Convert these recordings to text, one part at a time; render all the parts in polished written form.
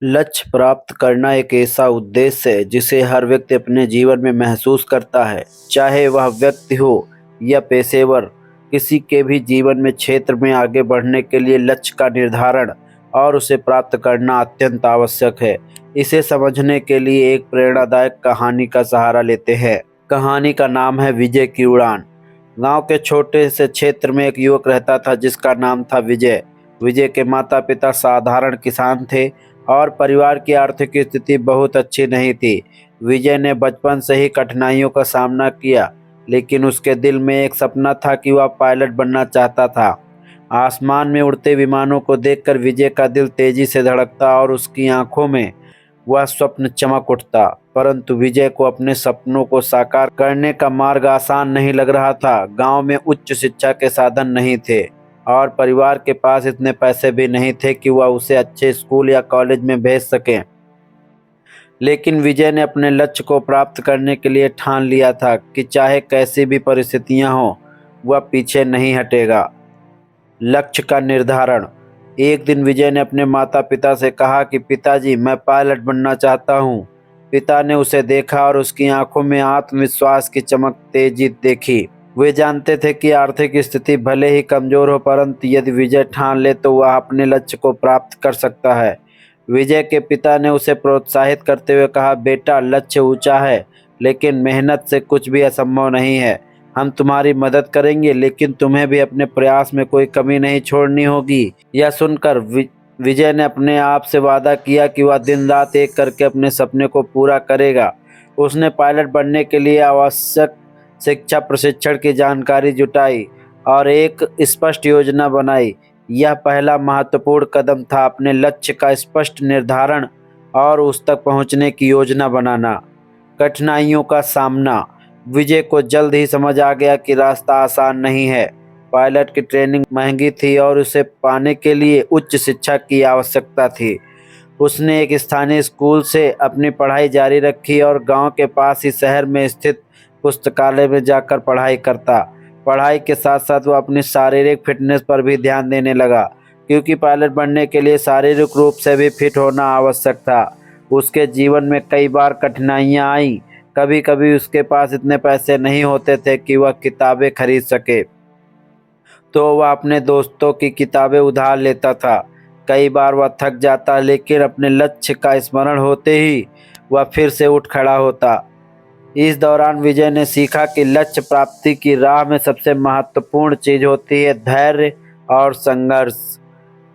लक्ष्य प्राप्त करना एक ऐसा उद्देश्य है जिसे हर व्यक्ति अपने जीवन में महसूस करता है, चाहे वह व्यक्ति हो या पेशेवर। किसी के भी जीवन में क्षेत्र में आगे बढ़ने के लिए लक्ष्य का निर्धारण और उसे प्राप्त करना अत्यंत आवश्यक है। इसे समझने के लिए एक प्रेरणादायक कहानी का सहारा लेते हैं। कहानी का नाम है विजय की उड़ान। गांव के छोटे से क्षेत्र में एक युवक रहता था जिसका नाम था विजय। विजय के माता पिता साधारण किसान थे और परिवार की आर्थिक स्थिति बहुत अच्छी नहीं थी। विजय ने बचपन से ही कठिनाइयों का सामना किया, लेकिन उसके दिल में एक सपना था कि वह पायलट बनना चाहता था। आसमान में उड़ते विमानों को देखकर विजय का दिल तेजी से धड़कता और उसकी आंखों में वह स्वप्न चमक उठता। परंतु विजय को अपने सपनों को साकार करने का मार्ग आसान नहीं लग रहा था। गांव में उच्च शिक्षा के साधन नहीं थे और परिवार के पास इतने पैसे भी नहीं थे कि वह उसे अच्छे स्कूल या कॉलेज में भेज सकें। लेकिन विजय ने अपने लक्ष्य को प्राप्त करने के लिए ठान लिया था कि चाहे कैसी भी परिस्थितियां हों, वह पीछे नहीं हटेगा। लक्ष्य का निर्धारण। एक दिन विजय ने अपने माता पिता से कहा कि पिताजी, मैं पायलट बनना चाहता हूँ। पिता ने उसे देखा और उसकी आंखों में आत्मविश्वास की चमक तेजी देखी। वे जानते थे कि आर्थिक स्थिति भले ही कमजोर हो, परंतु यदि विजय ठान ले तो वह अपने लक्ष्य को प्राप्त कर सकता है। विजय के पिता ने उसे प्रोत्साहित करते हुए कहा, बेटा, लक्ष्य ऊंचा है, लेकिन मेहनत से कुछ भी असंभव नहीं है। हम तुम्हारी मदद करेंगे, लेकिन तुम्हें भी अपने प्रयास में कोई कमी नहीं छोड़नी होगी। यह सुनकर विजय ने अपने आप से वादा किया कि वह दिन रात एक करके अपने सपने को पूरा करेगा। उसने पायलट बनने के लिए आवश्यक शिक्षा प्रशिक्षण की जानकारी जुटाई और एक स्पष्ट योजना बनाई। यह पहला महत्वपूर्ण कदम था, अपने लक्ष्य का स्पष्ट निर्धारण और उस तक पहुंचने की योजना बनाना। कठिनाइयों का सामना। विजय को जल्द ही समझ आ गया कि रास्ता आसान नहीं है। पायलट की ट्रेनिंग महंगी थी और उसे पाने के लिए उच्च शिक्षा की आवश्यकता थी। उसने एक स्थानीय स्कूल से अपनी पढ़ाई जारी रखी और गांव के पास ही शहर में स्थित पुस्तकालय में जाकर पढ़ाई करता। पढ़ाई के साथ साथ वह अपनी शारीरिक फिटनेस पर भी ध्यान देने लगा, क्योंकि पायलट बनने के लिए शारीरिक रूप से भी फिट होना आवश्यक था। उसके जीवन में कई बार कठिनाइयां आईं। कभी कभी उसके पास इतने पैसे नहीं होते थे कि वह किताबें खरीद सके, तो वह अपने दोस्तों की किताबें उधार लेता था। कई बार वह थक जाता, लेकिन अपने लक्ष्य का स्मरण होते ही वह फिर से उठ खड़ा होता। इस दौरान विजय ने सीखा कि लक्ष्य प्राप्ति की राह में सबसे महत्वपूर्ण चीज होती है धैर्य और संघर्ष।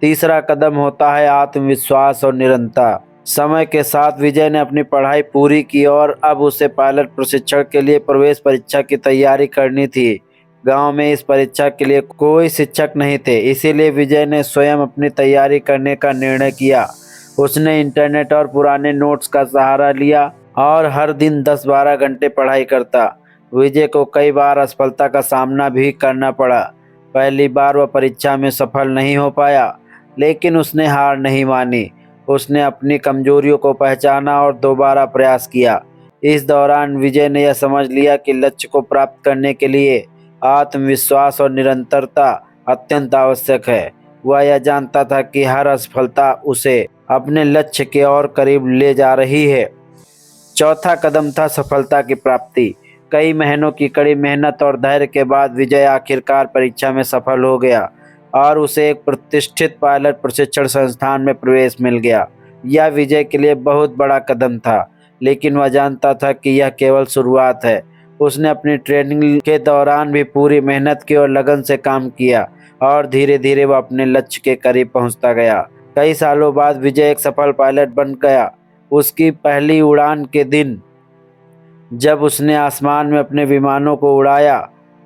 तीसरा कदम होता है आत्मविश्वास और निरंतरता। समय के साथ विजय ने अपनी पढ़ाई पूरी की और अब उसे पायलट प्रशिक्षण के लिए प्रवेश परीक्षा की तैयारी करनी थी। गांव में इस परीक्षा के लिए कोई शिक्षक नहीं थे, इसीलिए विजय ने स्वयं अपनी तैयारी करने का निर्णय किया। उसने इंटरनेट और पुराने नोट्स का सहारा लिया और हर दिन 10-12 घंटे पढ़ाई करता। विजय को कई बार असफलता का सामना भी करना पड़ा। पहली बार वह परीक्षा में सफल नहीं हो पाया, लेकिन उसने हार नहीं मानी। उसने अपनी कमजोरियों को पहचाना और दोबारा प्रयास किया। इस दौरान विजय ने यह समझ लिया कि लक्ष्य को प्राप्त करने के लिए आत्मविश्वास और निरंतरता अत्यंत आवश्यक है। वह यह जानता था कि हर असफलता उसे अपने लक्ष्य के और करीब ले जा रही है। चौथा कदम था सफलता की प्राप्ति। कई महीनों की कड़ी मेहनत और धैर्य के बाद विजय आखिरकार परीक्षा में सफल हो गया और उसे एक प्रतिष्ठित पायलट प्रशिक्षण संस्थान में प्रवेश मिल गया। यह विजय के लिए बहुत बड़ा कदम था, लेकिन वह जानता था कि यह केवल शुरुआत है। उसने अपनी ट्रेनिंग के दौरान भी पूरी मेहनत की और लगन से काम किया और धीरे धीरे वह अपने लक्ष्य के करीब पहुंचता गया। कई सालों बाद विजय एक सफल पायलट बन गया। उसकी पहली उड़ान के दिन जब उसने आसमान में अपने विमानों को उड़ाया,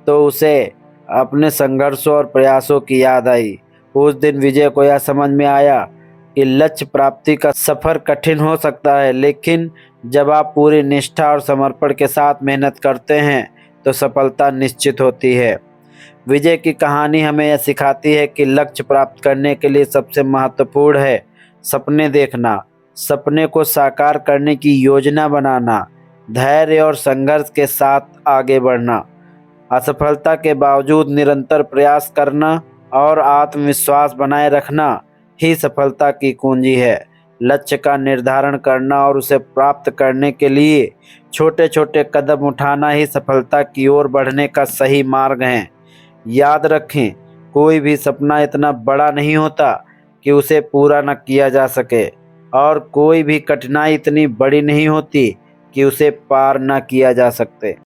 तो उसे अपने संघर्षों और प्रयासों की याद आई। उस दिन विजय को यह समझ में आया कि लक्ष्य प्राप्ति का सफर कठिन हो सकता है, लेकिन जब आप पूरी निष्ठा और समर्पण के साथ मेहनत करते हैं तो सफलता निश्चित होती है। विजय की कहानी हमें यह सिखाती है कि लक्ष्य प्राप्त करने के लिए सबसे महत्वपूर्ण है सपने देखना, सपने को साकार करने की योजना बनाना, धैर्य और संघर्ष के साथ आगे बढ़ना। असफलता के बावजूद निरंतर प्रयास करना और आत्मविश्वास बनाए रखना ही सफलता की कुंजी है। लक्ष्य का निर्धारण करना और उसे प्राप्त करने के लिए छोटे छोटे कदम उठाना ही सफलता की ओर बढ़ने का सही मार्ग है। याद रखें, कोई भी सपना इतना बड़ा नहीं होता कि उसे पूरा न किया जा सके, और कोई भी कठिनाई इतनी बड़ी नहीं होती कि उसे पार न किया जा सकते।